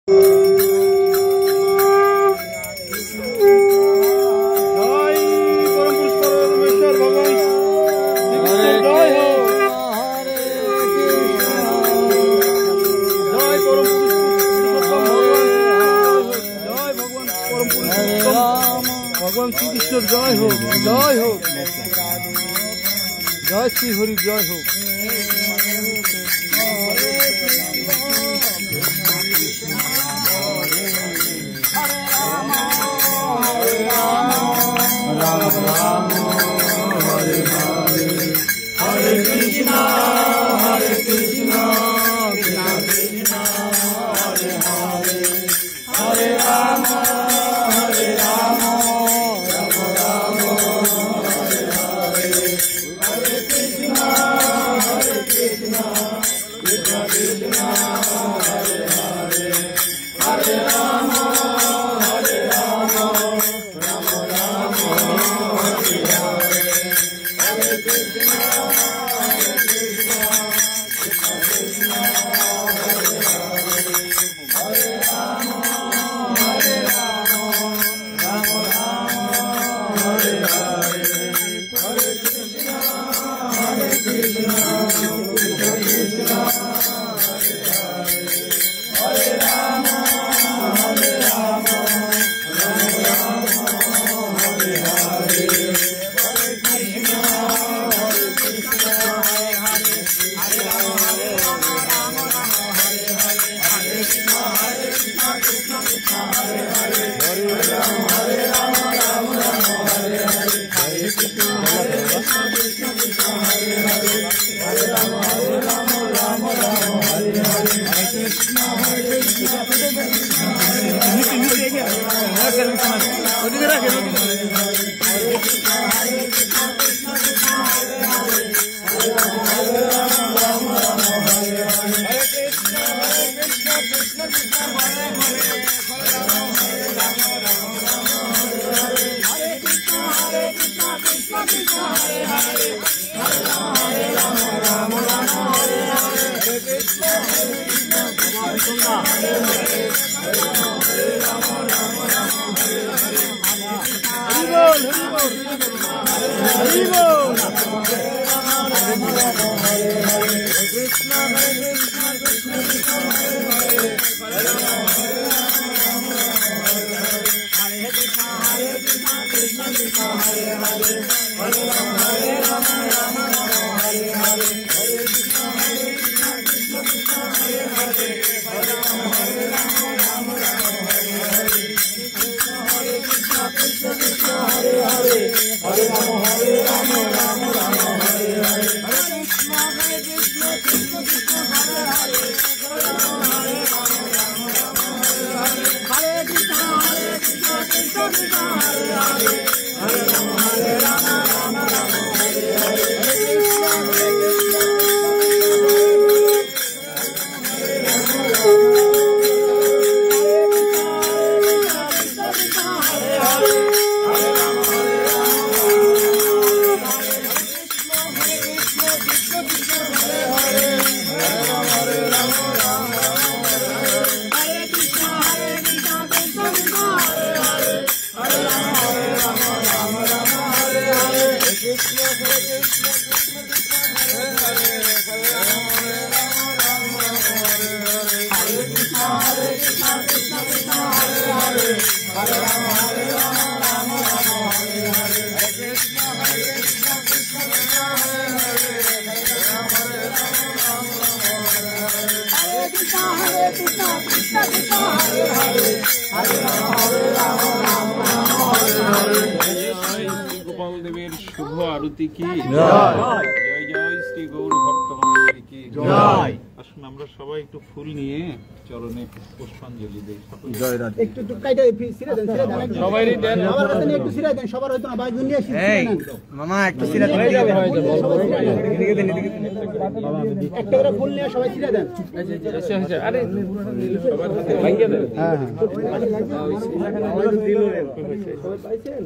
भगवान श्री कृष्ण जय हो, जय हो, जय श्री हरि जय हो। हरे कृष्णा हरे कृष्णा कृष्णा कृष्णा हरे हरे, हरे राम हरे राम राम राम हरे हरे, हरे कृष्णा कृष्णा कृष्णा हरे हरे, हरे राम राम राम हरे हरे, हरे कृष्णा गोपाल देवेर शुभ आरती की जय, जय श्री गौर भक्तमंडली की जय। আসুন আমরা সবাই একটু ফুল নিয়ে চরণে পুষ্পাঞ্জলি দেই। জয় রাধে। একটু কাইটা সিরা দেন, সিরা দেন সবাই দেন, আমার কাছে একটু সিরা দেন, সবার হয়তো না ভাই দুনিয়া সিরা দেন। মামা একটু সিরা দেন, হয়ে যাবে এদিকে দেন, এদিকে দেন, একটা করে ফুল নিয়ে সবাই সিরা দেন। আচ্ছা আচ্ছা, আরে সবার হাতে লাগিয়ে দেন। হ্যাঁ হ্যাঁ, সবাই দিল রে, সবাই পাইছেন।